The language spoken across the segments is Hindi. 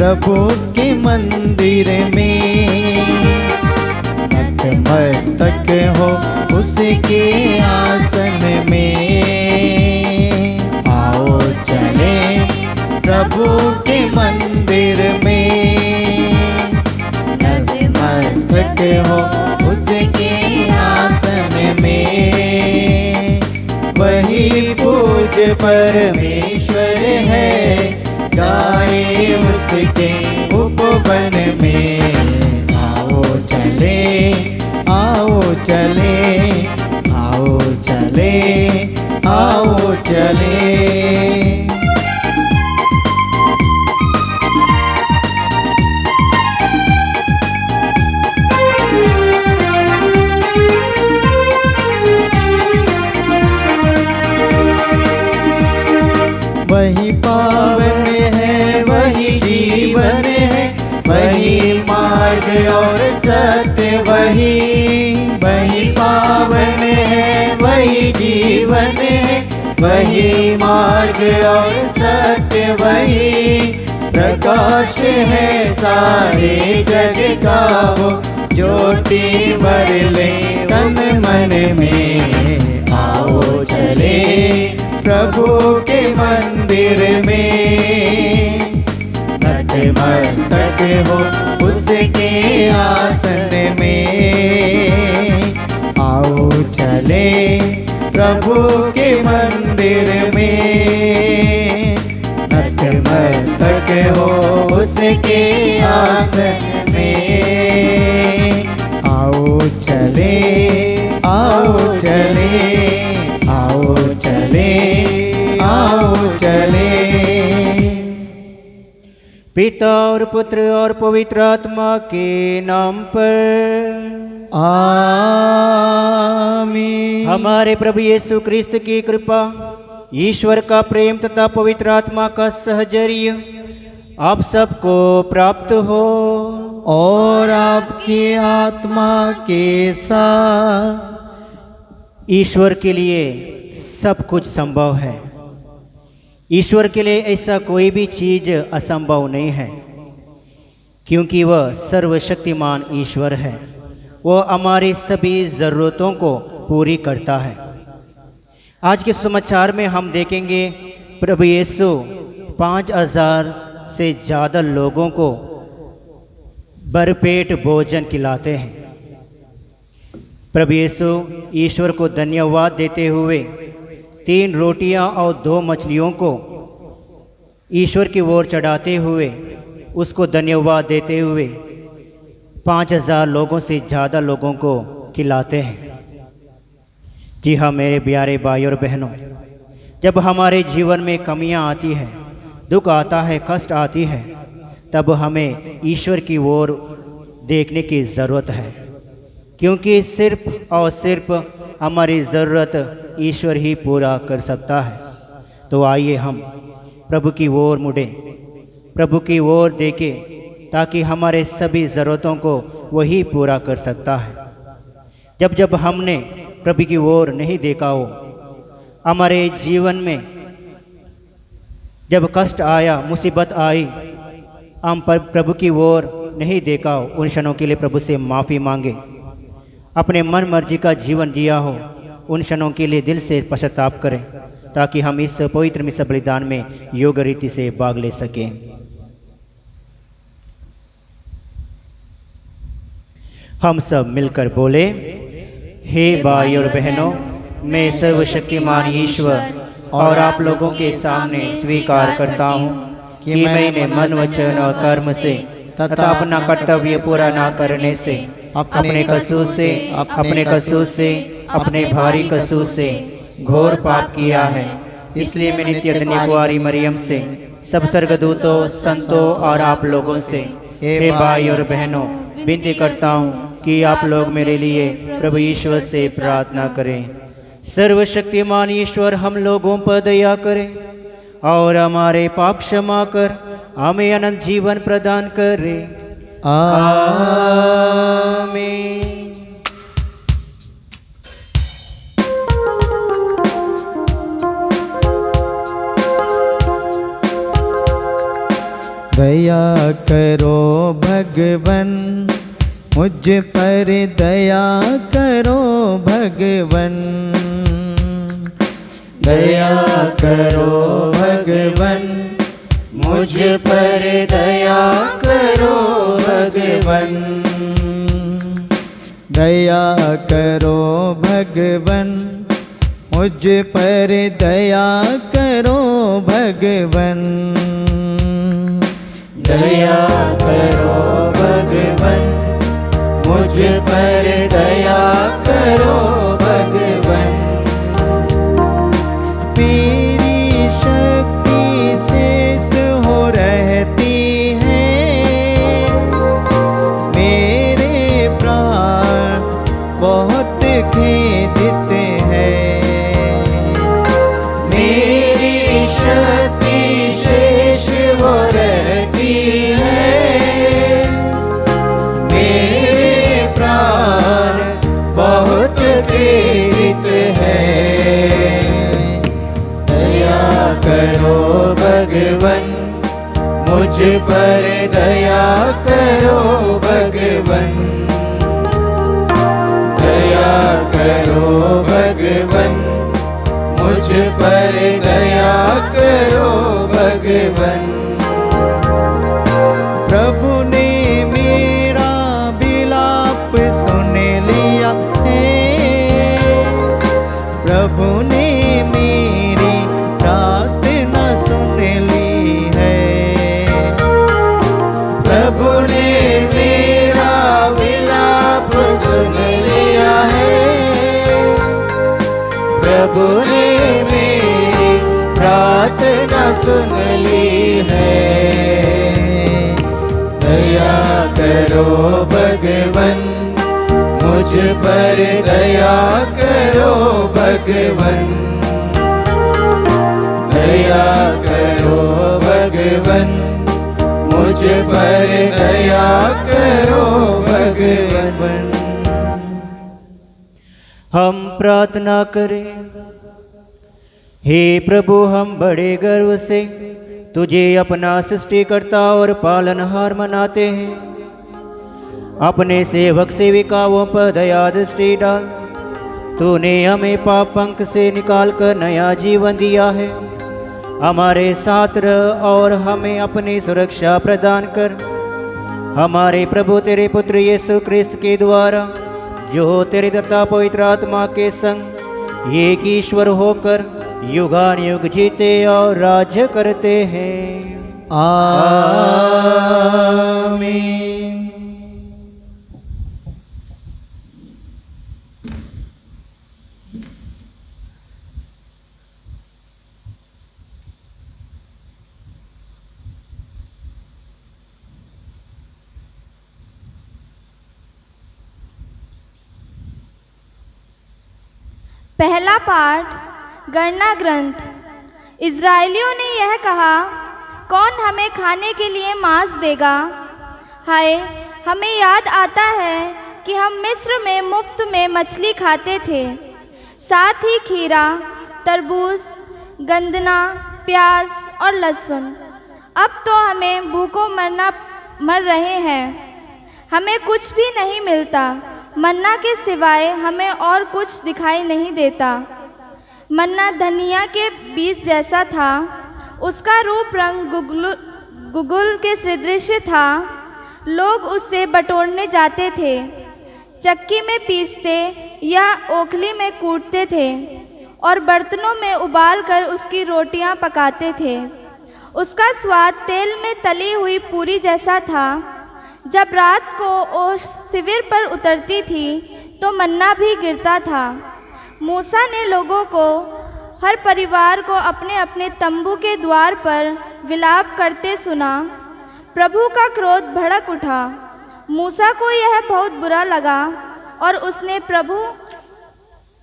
प्रभु के मंदिर में, नतमस्तक हो उसके आसन में। आओ चले प्रभु के मंदिर में, नतमस्तक हो उसके आसन में। वही पूज्य परमेश्वर है, गाए उसके उपवन में। आओ चले, आओ चले, आओ चले, आओ चले। वही पावन है, वही जीवन है, वही मार्ग और सत्य वही पावन है, वही जीवन है, वही मार्ग और सत्य वही। प्रकाश है सारे जग का वो, ज्योति बरले तन मन में। आओ चले प्रभु के मंदिर में, नतमस्तक हो उसके आसन में। आओ चले प्रभु के मंदिर में, नतमस्तक हो उसके आसन में। आओ चले, आओ चले, आओ चले, आओ चले। पिता और पुत्र और पवित्र आत्मा के नाम पर आमीन। हमारे प्रभु यीशु क्रिस्त की कृपा, ईश्वर का प्रेम तथा पवित्र आत्मा का सहचर्य आप सबको प्राप्त हो और आपकी आत्मा के साथ। ईश्वर के लिए सब कुछ संभव है। ईश्वर के लिए ऐसा कोई भी चीज असंभव नहीं है, क्योंकि वह सर्वशक्तिमान ईश्वर है। वह हमारी सभी ज़रूरतों को पूरी करता है। आज के समाचार में हम देखेंगे प्रभु यीशु 5000 से ज़्यादा लोगों को भरपेट भोजन खिलाते हैं। प्रभु यीशु ईश्वर को धन्यवाद देते हुए 3 रोटियां और 2 मछलियों को ईश्वर की ओर चढ़ाते हुए, उसको धन्यवाद देते हुए 5000 लोगों से ज़्यादा लोगों को खिलाते हैं। जी हाँ मेरे प्यारे भाई और बहनों, जब हमारे जीवन में कमियां आती है, दुख आता है, कष्ट आती है, तब हमें ईश्वर की ओर देखने की ज़रूरत है, क्योंकि सिर्फ और सिर्फ हमारी ज़रूरत ईश्वर ही पूरा कर सकता है। तो आइए हम प्रभु की ओर मुड़ें, प्रभु की ओर देखें, ताकि हमारे सभी ज़रूरतों को वही पूरा कर सकता है। जब जब हमने प्रभु की ओर नहीं देखा हो, हमारे जीवन में जब कष्ट आया, मुसीबत आई, हम पर प्रभु की ओर नहीं देखा हो, उन क्षणों के लिए प्रभु से माफ़ी मांगे। अपने मन मर्जी का जीवन जिया हो, उन क्षणों के लिए दिल से पश्चाताप करें, ताकि हम इस पवित्र मिसा बलिदान में योग्य रीति से भाग ले सकें। हम सब मिलकर बोले, हे भाई और बहनों, मैं सर्वशक्तिमान ईश्वर और आप लोगों के सामने स्वीकार करता हूँ कि मैंने मन, वचन और कर्म से तथा अपना कर्तव्य पूरा ना करने से, अपने कसूर से, अपने भारी कसूर से घोर पाप किया है। इसलिए मैं नित्य धन्य कुंवारी मरियम से, सब स्वर्गदूतों, संतों और आप लोगों से, हे भाई और बहनों, विनती करता हूँ कि आप लोग मेरे लिए प्रभु ईश्वर से प्रार्थना करें। सर्वशक्तिमान ईश्वर हम लोगों पर दया करें और हमारे पाप क्षमा कर हमें अनंत जीवन प्रदान करे। आमीन। दया करो भगवन, मुझ पर दया करो भगवन। दया करो भगवन, मुझ पर दया करो भगवन। दया करो भगवन, मुझ पर दया करो भगवन। दया करो भगवन, मुझ पर दया करो भगवन। मेरी शक्ति शेष हो रहती है, मेरे प्राण बहुत खेदित हैं। मेरी शक्ति शेष हो रहती है, मेरे प्राण बहुत खेदित हैं। दया करो भगवन, मुझ पर दया करो भगवन। दया करो भगवन, मुझ पर दया करो भगवन। प्रभु ने मेरा विलाप सुन लिया है, प्रभु ने मेरी प्रार्थना सुन ली है। प्रभु ने मेरा विलाप सुन लिया है, प्रभु ने मेरी प्रार्थना सुन ली है। दया करो भगवन, मुझ पर दया करो भगवन। दया करो भगवन, मुझ पर दया करो भगवन। हम प्रार्थना करें। हे प्रभु, हम बड़े गर्व से तुझे अपना सृष्टिकर्ता और पालनहार मनाते हैं। अपने सेवक सेविकाओं पर दया दृष्टि डाल। तूने हमें पाप पंख से निकालकर नया जीवन दिया है। हमारे साथ रह और हमें अपनी सुरक्षा प्रदान कर। हमारे प्रभु तेरे पुत्र यीशु क्रिस्त के द्वारा, जो तेरे दत्ता पवित्र आत्मा के संग एक ईश्वर होकर युगानुयुग जीते और राज्य करते हैं। आमीन। पहला पाठ गणना ग्रंथ। इज़राइलियों ने यह कहा, कौन हमें खाने के लिए मांस देगा? हाय, हमें याद आता है कि हम मिस्र में मुफ्त में मछली खाते थे, साथ ही खीरा, तरबूज, गंदना, प्याज और लहसुन। अब तो हमें भूखों मर रहे हैं, हमें कुछ भी नहीं मिलता। मन्ना के सिवाय हमें और कुछ दिखाई नहीं देता। मन्ना धनिया के बीज जैसा था, उसका रूप रंग गुगुल के सदृश था। लोग उससे बटोरने जाते थे, चक्की में पीसते या ओखली में कूटते थे और बर्तनों में उबाल कर उसकी रोटियां पकाते थे। उसका स्वाद तेल में तली हुई पूरी जैसा था। जब रात को ओस शिविर पर उतरती थी तो मन्ना भी गिरता था। मूसा ने लोगों को, हर परिवार को अपने अपने तंबू के द्वार पर विलाप करते सुना। प्रभु का क्रोध भड़क उठा। मूसा को यह बहुत बुरा लगा और उसने प्रभु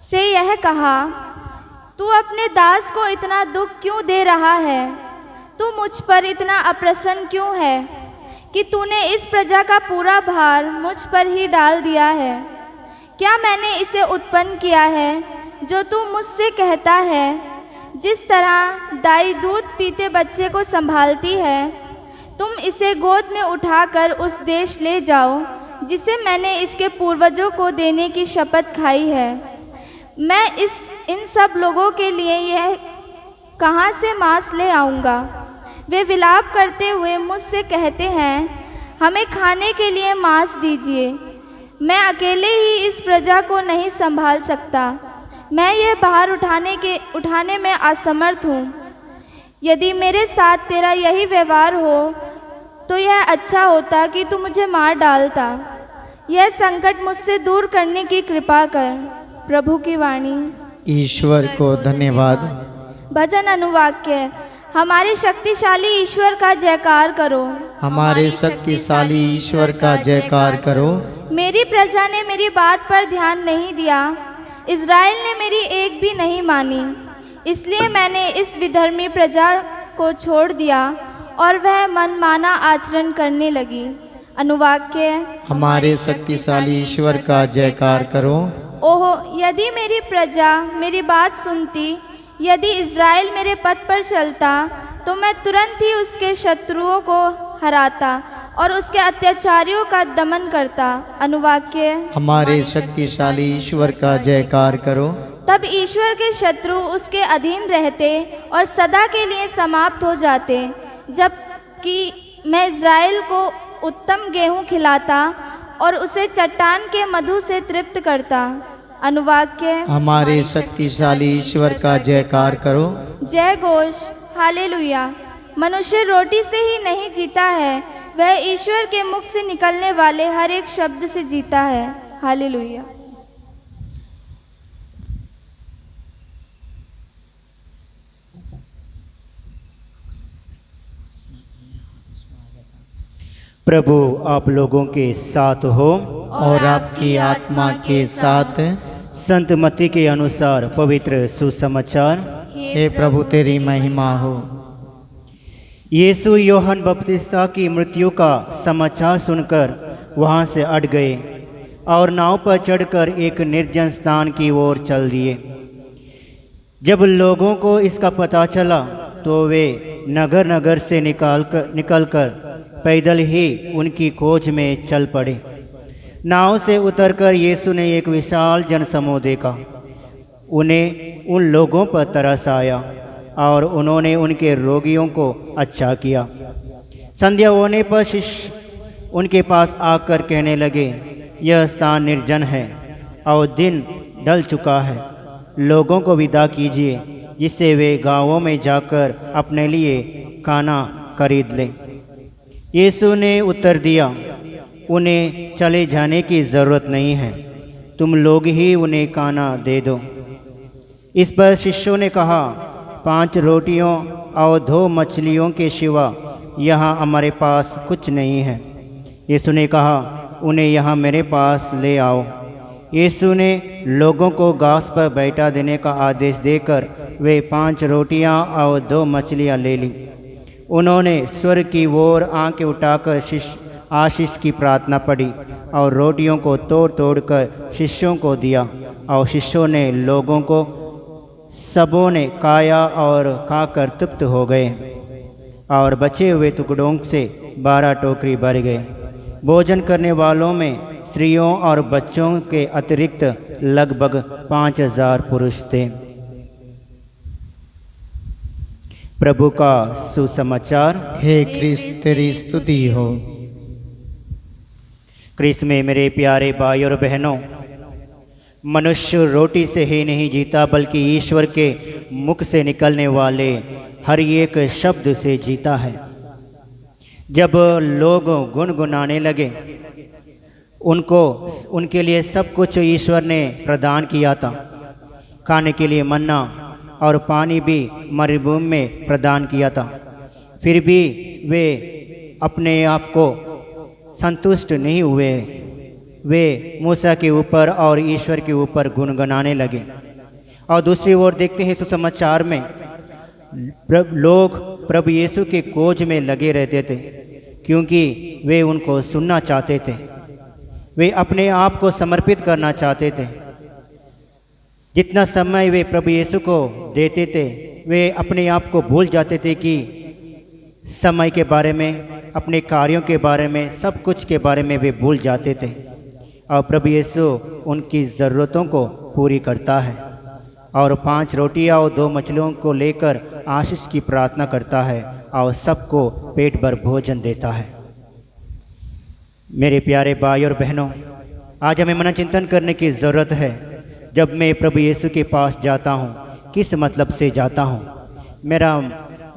से यह कहा, तू अपने दास को इतना दुख क्यों दे रहा है? तू मुझ पर इतना अप्रसन्न क्यों है कि तूने इस प्रजा का पूरा भार मुझ पर ही डाल दिया है? क्या मैंने इसे उत्पन्न किया है जो तू मुझसे कहता है? जिस तरह दाई दूध पीते बच्चे को संभालती है, तुम इसे गोद में उठाकर उस देश ले जाओ जिसे मैंने इसके पूर्वजों को देने की शपथ खाई है। मैं इन सब लोगों के लिए यह कहाँ से मांस ले आऊँगा? वे विलाप करते हुए मुझसे कहते हैं, हमें खाने के लिए मांस दीजिए। मैं अकेले ही इस प्रजा को नहीं संभाल सकता, मैं यह भार उठाने में असमर्थ हूँ। यदि मेरे साथ तेरा यही व्यवहार हो तो यह अच्छा होता कि तू मुझे मार डालता। यह संकट मुझसे दूर करने की कृपा कर। प्रभु की वाणी। ईश्वर को धन्यवाद। भजन अनुवाक्य। हमारे शक्तिशाली ईश्वर का जयकार करो। हमारे शक्तिशाली ईश्वर का जयकार करो। मेरी प्रजा ने मेरी बात पर ध्यान नहीं दिया, इज़राइल ने मेरी एक भी नहीं मानी। इसलिए मैंने इस विधर्मी प्रजा को छोड़ दिया और वह मनमाना आचरण करने लगी। अनुवाक्य। हमारे शक्तिशाली ईश्वर का जयकार करो। ओह, यदि मेरी प्रजा मेरी बात सुनती, यदि इज़राइल मेरे पथ पर चलता, तो मैं तुरंत ही उसके शत्रुओं को हराता और उसके अत्याचारियों का दमन करता। अनुवाक्य। हमारे शक्तिशाली ईश्वर का जयकार करो। तब ईश्वर के शत्रु उसके अधीन रहते और सदा के लिए समाप्त हो जाते। जबकि मैं इज़राइल को उत्तम गेहूं खिलाता और उसे चट्टान के मधु से तृप्त करता। अनुवाक्य। हमारे शक्तिशाली ईश्वर का जयकार करो। जय घोष। हालेलुया। मनुष्य रोटी से ही नहीं जीता है, वह ईश्वर के मुख से निकलने वाले हर एक शब्द से जीता है। हालेलुया। प्रभु आप लोगों के साथ हो और आपकी आत्मा के साथ। संत मत्ती के अनुसार पवित्र सुसमाचार। हे प्रभु तेरी महिमा हो। यीशु यूहन्ना बपतिस्ता की मृत्यु का समाचार सुनकर वहाँ से हट गए और नाव पर चढ़कर एक निर्जन स्थान की ओर चल दिए। जब लोगों को इसका पता चला तो वे नगर नगर से निकलकर पैदल ही उनकी खोज में चल पड़े। नाव से उतरकर यीशु ने एक विशाल जनसमूह देखा। उन्हें उन लोगों पर तरस आया और उन्होंने उनके रोगियों को अच्छा किया। संध्या होने पर शिष्य उनके पास आकर कहने लगे, यह स्थान निर्जन है और दिन ढल चुका है, लोगों को विदा कीजिए जिससे वे गांवों में जाकर अपने लिए खाना खरीद लें। यीशु ने उत्तर दिया, उन्हें चले जाने की ज़रूरत नहीं है, तुम लोग ही उन्हें खाना दे दो। इस पर शिष्यों ने कहा, 5 रोटियों और 2 मछलियों के सिवा यहाँ हमारे पास कुछ नहीं है। यीशु ने कहा, उन्हें यहाँ मेरे पास ले आओ। यीशु ने लोगों को घास पर बैठा देने का आदेश देकर वे 5 रोटियाँ और 2 मछलियाँ ले लीं। उन्होंने स्वर्ग की ओर आंखें उठाकर आशीष की प्रार्थना पढ़ी और रोटियों को तोड़ तोड़ कर शिष्यों को दिया और शिष्यों ने लोगों को सबों ने खाया और खाकर तृप्त हो गए और बचे हुए टुकड़ों से 12 टोकरी भर गए। भोजन करने वालों में स्त्रियों और बच्चों के अतिरिक्त लगभग 5000 पुरुष थे। प्रभु का सुसमाचार। हे क्रिस्त तेरी स्तुति हो। क्रिस्त में मेरे प्यारे भाई और बहनों, मनुष्य रोटी से ही नहीं जीता बल्कि ईश्वर के मुख से निकलने वाले हर एक शब्द से जीता है। जब लोग गुनगुनाने लगे, उनके लिए सब कुछ ईश्वर ने प्रदान किया था। खाने के लिए मन्ना और पानी भी मरुभूमि में प्रदान किया था। फिर भी वे अपने आप को संतुष्ट नहीं हुए। वे मूसा के ऊपर और ईश्वर के ऊपर गुनगुनाने लगे। और दूसरी ओर देखते हैं सुसमाचार में लोग प्रभु यीशु के खोज में लगे रहते थे, क्योंकि वे उनको सुनना चाहते थे। वे अपने आप को समर्पित करना चाहते थे। जितना समय वे प्रभु यीशु को देते थे, वे अपने आप को भूल जाते थे कि समय के बारे में, अपने कार्यों के बारे में, सब कुछ के बारे में वे भूल जाते थे। और प्रभु यीशु उनकी ज़रूरतों को पूरी करता है और 5 रोटियां और 2 मछलियों को लेकर आशीष की प्रार्थना करता है और सबको पेट भर भोजन देता है। मेरे प्यारे भाई और बहनों, आज हमें मन चिंतन करने की ज़रूरत है। जब मैं प्रभु यीशु के पास जाता हूँ, किस मतलब से जाता हूँ? मेरा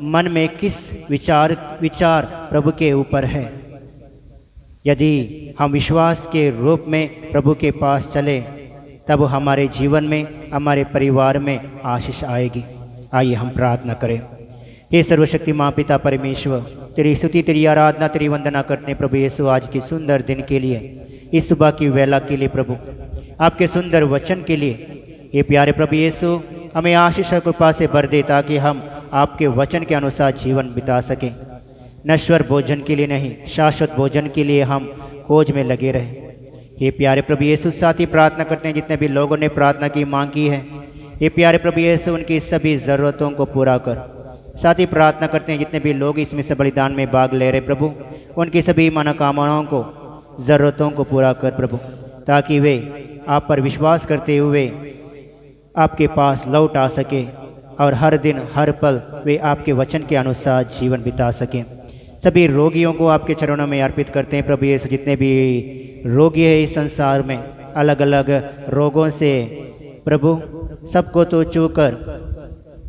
मन में किस विचार प्रभु के ऊपर है? यदि हम विश्वास के रूप में प्रभु के पास चले, तब हमारे जीवन में, हमारे परिवार में आशीष आएगी। आइए हम प्रार्थना करें। हे सर्वशक्तिमान पिता परमेश्वर, तेरी स्तुति, तेरी आराधना, तेरी वंदना करते हैं प्रभु यीशु आज के सुंदर दिन के लिए, इस सुबह की वेला के लिए प्रभु, आपके सुंदर वचन के लिए। ये प्यारे प्रभु यीशु हमें आशीष और कृपा से भर दे, ताकि हम आपके वचन के अनुसार जीवन बिता सकें। नश्वर भोजन के लिए नहीं, शाश्वत भोजन के लिए हम खोज में लगे रहें। ये प्यारे प्रभु यीशु, साथ ही प्रार्थना करते हैं जितने भी लोगों ने प्रार्थना की मांग की है, ये प्यारे प्रभु यीशु उनकी सभी ज़रूरतों को पूरा कर। साथ ही प्रार्थना करते हैं जितने भी लोग इसमें से बलिदान में भाग ले रहे प्रभु, उनकी सभी मनोकामनाओं को, ज़रूरतों को पूरा कर प्रभु, ताकि वे आप पर विश्वास करते हुए आपके पास लौट आ सके और हर दिन हर पल वे आपके वचन के अनुसार जीवन बिता सकें। सभी रोगियों को आपके चरणों में अर्पित करते हैं प्रभु यीशु। जितने भी रोगी हैं इस संसार में, अलग अलग रोगों से प्रभु, सबको तो छू कर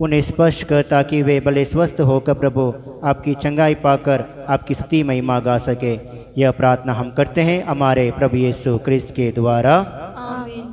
उन्हें स्पर्श कर, ताकि वे भले स्वस्थ होकर प्रभु आपकी चंगाई पाकर आपकी स्तुति महिमा गा सके। यह प्रार्थना हम करते हैं हमारे प्रभु यीशु क्रिस्त के द्वारा, आमीन।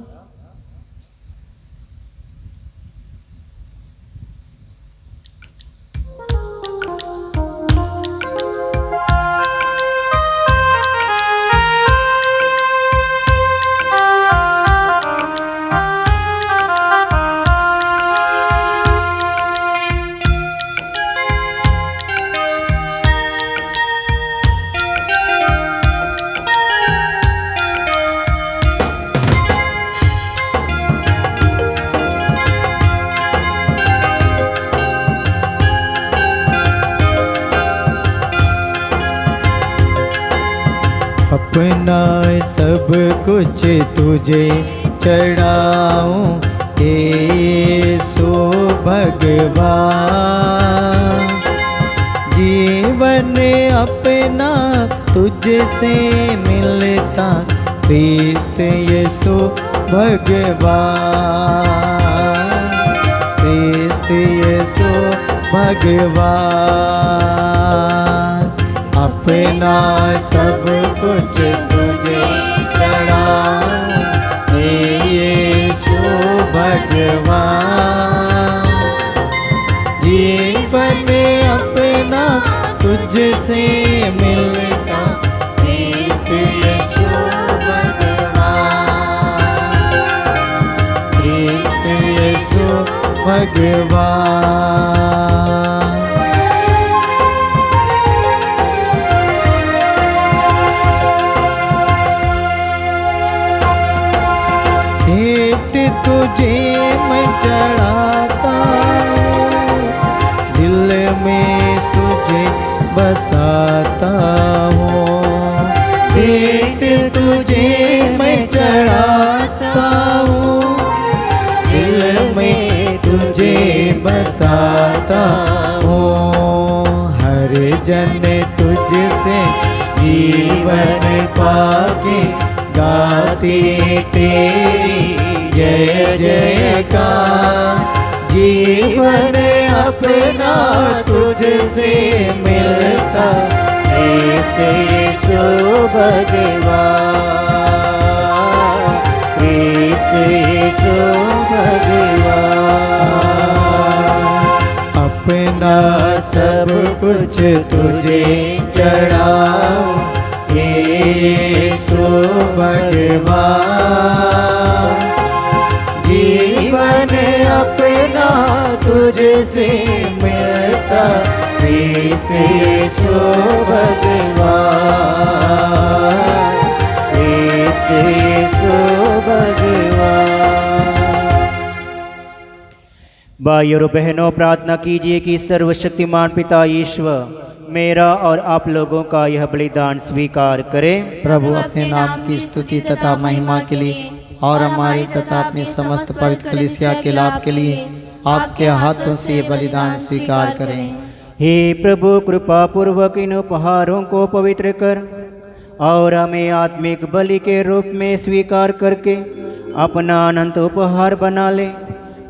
अपना सब कुछ तुझे चढ़ाऊं, हे यीशु भगवान। जीवन अपना तुझसे मिलता, क्रिस्त यीशु भगवान, क्रिस्त यीशु भगवान। अपना सब कुछ तुझे चढ़ाऊं, हे यीशु भगवान। जीवन अपना तुझसे मिलता, क्रिस्त यीशु भगवान, क्रिस्त यीशु भगवान। तुझे मैं चढ़ाता हूँ, दिल में तुझे बसाता हूँ। भेंट तुझे मैं चढ़ाता हूँ, दिल में तुझे बसाता हूँ। हर जन तुझसे जीवन पाके गाते तेरी जय जयकार। जीवन अपना तुझसे मिलता, क्रिस्त यीशु भगवान, क्रिस्त यीशु भगवान। अपना सब कुछ तुझे चढ़ाऊं, हे यीशु भगवान। जीवन अपना तुझसे मिलता, क्रिस्त यीशु भगवान, क्रिस्त यीशु भगवान। भाइयों और बहनों, प्रार्थना कीजिए कि सर्वशक्तिमान पिता ईश्वर मेरा और आप लोगों का यह बलिदान स्वीकार करें। प्रभु अपने नाम की स्तुति तथा महिमा के लिए और हमारे तथा अपनी समस्त पवित्र कलीसिया के लाभ के लिए आपके हाथों से ये बलिदान स्वीकार करें। हे प्रभु, कृपा पूर्वक इन उपहारों को पवित्र कर और हमें आत्मिक बलि के रूप में स्वीकार करके अपना अनंत उपहार बना ले।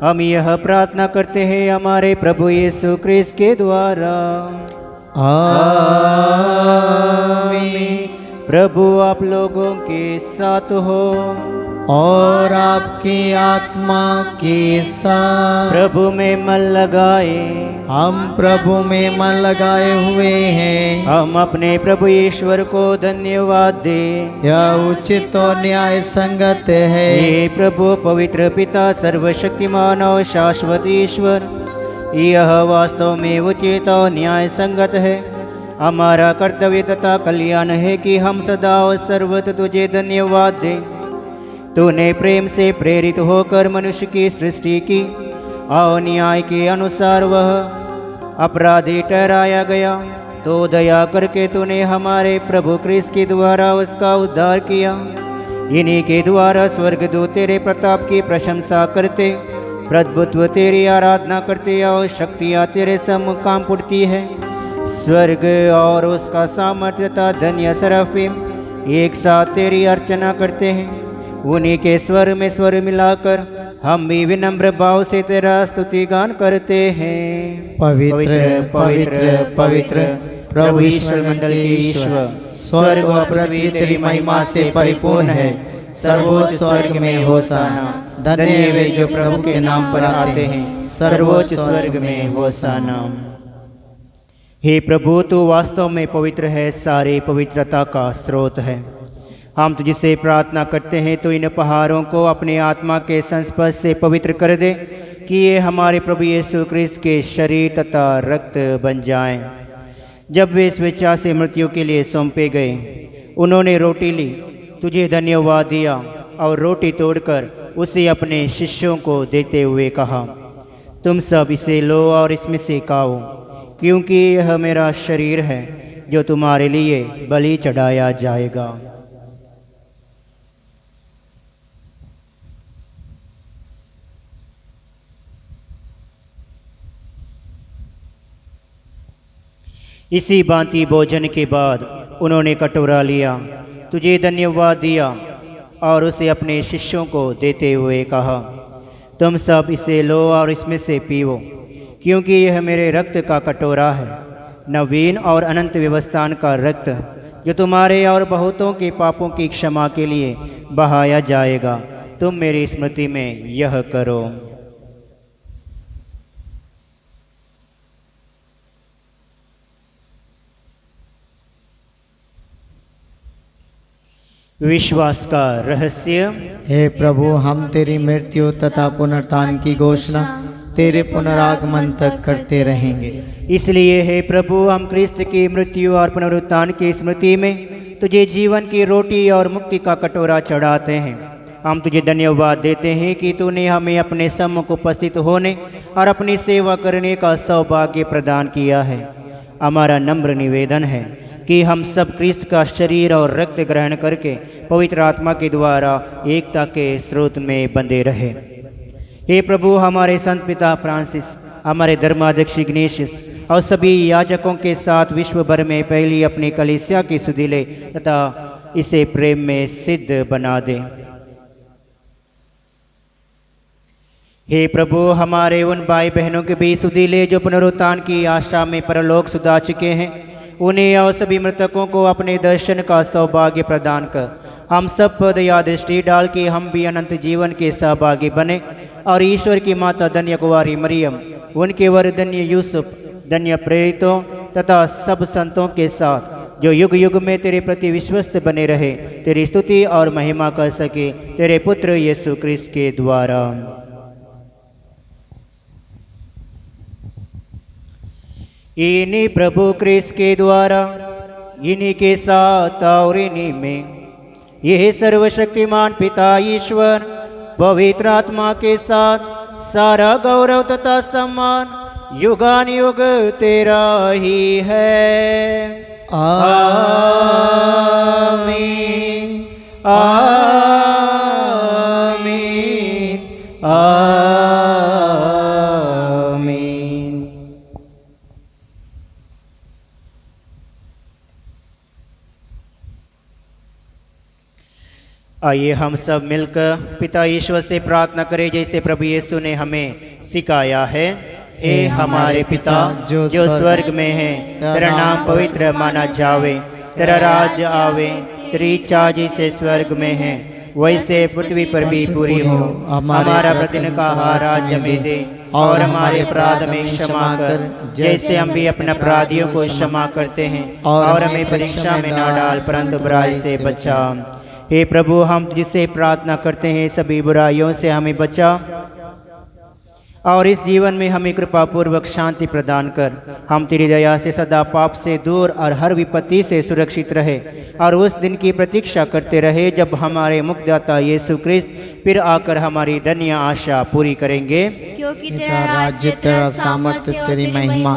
हम यह प्रार्थना करते हैं हमारे प्रभु यीशु क्रिस्त के द्वारा। आमीन। प्रभु आप लोगों के साथ हो और आपकी आत्मा के साथ। प्रभु में मन लगाए, हम प्रभु में मन लगाए हुए हैं। हम अपने प्रभु ईश्वर को धन्यवाद दें। यह उचित और न्याय संगत है। हे प्रभु पवित्र पिता सर्वशक्तिमान और शाश्वत ईश्वर, यह वास्तव में उचित और न्याय संगत है। हमारा कर्तव्य तथा कल्याण है कि हम सदा और सर्वत्र तुझे धन्यवाद दें। तूने प्रेम से प्रेरित होकर मनुष्य की सृष्टि की और न्याय के अनुसार वह अपराधी ठहराया गया, तो दया करके तूने हमारे प्रभु क्रिस्त के द्वारा उसका उद्धार किया। इन्हीं के द्वारा स्वर्गदूत तेरे प्रताप की प्रशंसा करते, प्रभुत्व तेरी आराधना करते और शक्तियाँ तेरे सम्मुख काम उठती है। स्वर्ग और उसका सामर्थ्य तथा धन्य सराफिम एक साथ तेरी अर्चना करते हैं। उन्हीं के स्वर में स्वर मिलाकर हम भी विनम्र भाव से तेरा स्तुति गान करते हैं। पवित्र पवित्र पवित्र प्रभु ईश्वर मंडल के ईश्वर, स्वर्ग और पृथ्वी तेरी महिमा से परिपूर्ण है। सर्वोच्च स्वर्ग में होशाना। धन्य वे जो प्रभु के नाम पर आते हैं। सर्वोच्च स्वर्ग में होशाना। हे प्रभु, तू वास्तव में पवित्र है, सारे पवित्रता का स्रोत है। हम तुझसे प्रार्थना करते हैं तो इन उपहारों को अपने आत्मा के संस्पर्श से पवित्र कर दे कि ये हमारे प्रभु यीशु क्रिस्त के शरीर तथा रक्त बन जाएं। जब वे स्वेच्छा से मृत्यु के लिए सौंपे गए, उन्होंने रोटी ली, तुझे धन्यवाद दिया और रोटी तोड़कर उसे अपने शिष्यों को देते हुए कहा, तुम सब इसे लो और इसमें से खाओ, क्योंकि यह मेरा शरीर है जो तुम्हारे लिए बलि चढ़ाया जाएगा। इसी भांति भोजन के बाद उन्होंने कटोरा लिया, तुझे धन्यवाद दिया और उसे अपने शिष्यों को देते हुए कहा, तुम सब इसे लो और इसमें से पीओ, क्योंकि यह मेरे रक्त का कटोरा है, नवीन और अनंत व्यवस्थान का रक्त, जो तुम्हारे और बहुतों के पापों की क्षमा के लिए बहाया जाएगा। तुम मेरी स्मृति में यह करो। विश्वास का रहस्य। हे प्रभु, हम तेरी मृत्यु तथा पुनरुत्थान की घोषणा तेरे पुनरागमन तक करते रहेंगे। इसलिए हे प्रभु, हम क्रिस्त की मृत्यु और पुनरुत्थान की स्मृति में तुझे जीवन की रोटी और मुक्ति का कटोरा चढ़ाते हैं। हम तुझे धन्यवाद देते हैं कि तूने हमें अपने सम्मुख उपस्थित होने और अपनी सेवा करने का सौभाग्य प्रदान किया है। हमारा नम्र निवेदन है कि हम सब क्रिस्त का शरीर और रक्त ग्रहण करके पवित्र आत्मा के द्वारा एकता के स्रोत में बंधे रहे। हे प्रभु, हमारे संत पिता फ्रांसिस, हमारे धर्माध्यक्ष इग्नेशियस और सभी याजकों के साथ विश्व भर में पहली अपनी कलीसिया की सुधीले तथा इसे प्रेम में सिद्ध बना दे। हे प्रभु, हमारे उन भाई बहनों के भी सुधीले जो पुनरुत्थान की आशा में परलोक सुधा चुके हैं, उन्हें और सभी मृतकों को अपने दर्शन का सौभाग्य प्रदान कर हम सब पर दया दृष्टि डाल के हम भी अनंत जीवन के सहभागी बने और ईश्वर की माता धन्य कुंवारी मरियम, उनके वर धन्य यूसुफ, धन्य प्रेरितों तथा सब संतों के साथ जो युग युग में तेरे प्रति विश्वस्त बने रहे, तेरी स्तुति और महिमा कर सके, तेरे पुत्र यीशु क्रिस्त के द्वारा। इन्हीं प्रभु क्रिस्त के द्वारा, इन्हीं के साथ और इन्हीं में यह सर्वशक्तिमान पिता ईश्वर पवित्र आत्मा के साथ सारा गौरव तथा सम्मान युगानुयुग तेरा ही है। आमीन आमीन आमीन। आइए हम सब मिलकर पिता ईश्वर से प्रार्थना करें जैसे प्रभु यीशु ने हमें सिखाया है। हे हमारे पिता जो स्वर्ग में है, तेरा नाम पवित्र माना जावे, तेरा राज्य आवे, तेरी इच्छा जैसे स्वर्ग में है वैसे पृथ्वी पर भी पूरी हो। हमारा प्रतिदिन का आहार आज हमें दे और हमारे अपराध में क्षमा कर जैसे हम भी अपने अपराधियों को क्षमा करते हैं, और हमें परीक्षा में न डाल परंतु बुराई से बचा। हे प्रभु, हम जिससे प्रार्थना करते हैं सभी बुराइयों से हमें बचा और इस जीवन में हमें कृपा पूर्वक शांति प्रदान कर। हम तेरी दया से सदा पाप से दूर और हर विपत्ति से सुरक्षित रहे और उस दिन की प्रतीक्षा करते रहे जब हमारे मुक्तिदाता यीशु ख्रिस्त फिर आकर हमारी धन्य आशा पूरी करेंगे। क्योंकि तेरा राज्य, तेरा सामर्थ्य, तेरी महिमा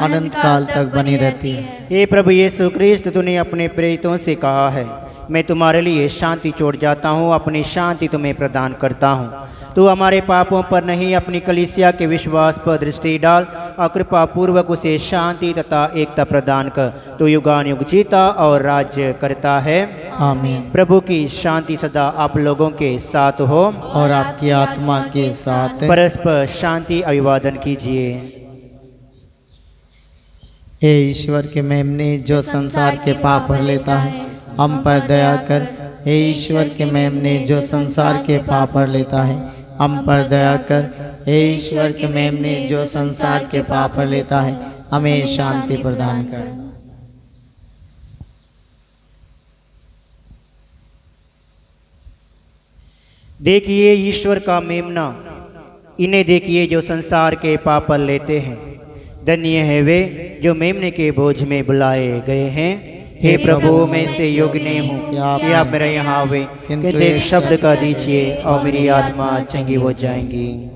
अनंत काल तक बनी रहती है। हे प्रभु यीशु ख्रिस्त, तूने अपने प्रेरितों से कहा है, मैं तुम्हारे लिए शांति छोड़ जाता हूँ, अपनी शांति तुम्हें प्रदान करता हूँ। तू हमारे पापों पर नहीं अपनी कलीसिया के विश्वास पर दृष्टि डाल और कृपा पूर्वक उसे शांति तथा एकता प्रदान कर। तू युगानुयुग जीता और राज्य करता है। आमीन। प्रभु की शांति सदा आप लोगों के साथ हो और आपकी आत्मा के साथ। परस्पर शांति अभिवादन कीजिए। हे ईश्वर के मेमने जो संसार के पाप भर लेता है, हम पर दया कर। हे ईश्वर के मेमने जो संसार के पाप भर लेता है, हम पर दया कर। हे ईश्वर के मेमने जो संसार के पाप भर लेता है, हमें शांति प्रदान कर। देखिए ईश्वर का मेमना, इन्हें देखिए जो संसार के पाप पर लेते हैं। धन्य है वे जो मेमने के बोझ में बुलाए गए हैं। हे प्रभु, मैं से योग्य नहीं हूँ कि आप मेरे यहाँ आवे, किंतु एक शब्द का दीजिए और मेरी आत्मा चंगी हो जाएंगी।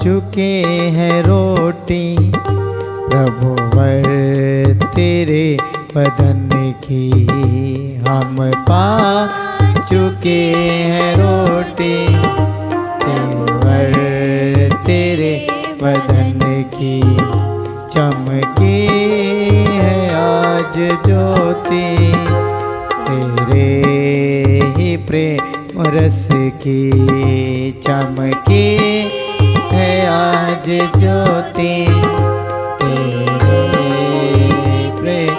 चुके हैं रोटी प्रभुवर तेरे बदन की, हम पा चुके हैं रोटी प्रभुवर तेरे बदन की। चमकी है आज ज्योति तेरे ही प्रेम रस की, चमकी है आज ज्योति तेरे प्रेम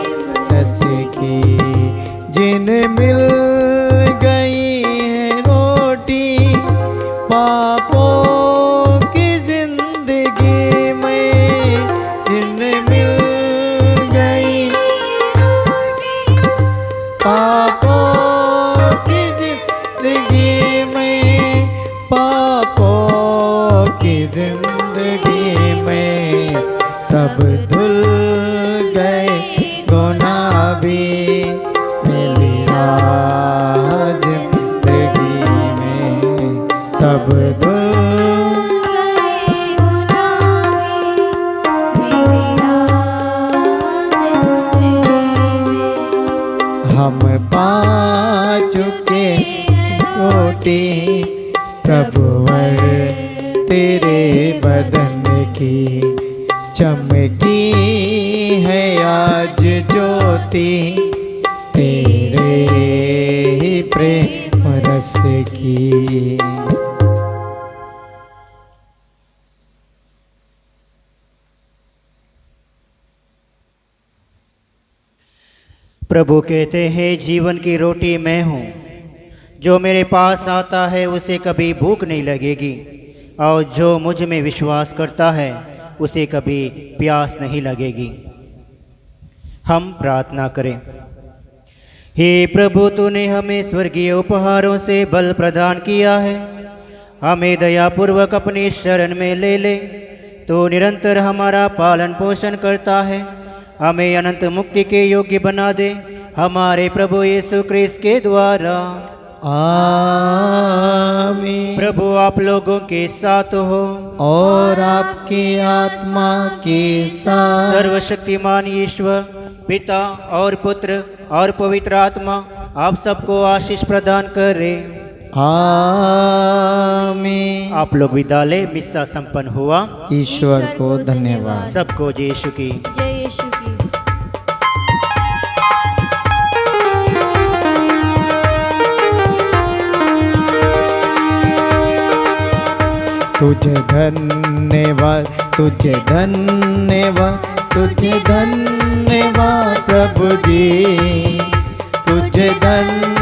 रस की। जिन मिल गई है रोटी पापों की जिंदगी में, जिन मिल गई पापों की जिंदगी में, पापों की जिंदगी में सब धुल गए गुनाह भी मिली आज जिंदगी में, सब धुल गए गुनाह मेरी जिंदगी में। हम पा चुके रोटी प्रभुवर तेरे बदन की, चमकी है आज ज्योति तेरे ही प्रेम रस की। प्रभु कहते हैं जीवन की रोटी मैं हूँ, जो मेरे पास आता है उसे कभी भूख नहीं लगेगी, और जो मुझ में विश्वास करता है उसे कभी प्यास नहीं लगेगी। हम प्रार्थना करें। हे प्रभु, तूने हमें स्वर्गीय उपहारों से बल प्रदान किया है। हमें दयापूर्वक अपनी शरण में ले ले। तो निरंतर हमारा पालन पोषण करता है। हमें अनंत मुक्ति के योग्य बना दे, हमारे प्रभु यीशु क्रिस्त के द्वारा। आमीन। प्रभु आप लोगों के साथ हो और आपकी आत्मा के साथ। सर्वशक्तिमान ईश्वर पिता और पुत्र और पवित्र आत्मा आप सबको आशीष प्रदान करे। आमीन। आप लोग विदा ले। मिस्सा संपन्न हुआ। ईश्वर को धन्यवाद। सबको जय यीशु की। जय यीशु की। तुझे धन्यवाद, तुझे धन्यवाद, तुझे धन्यवाद प्रभु जी, तुझे धन्यवाद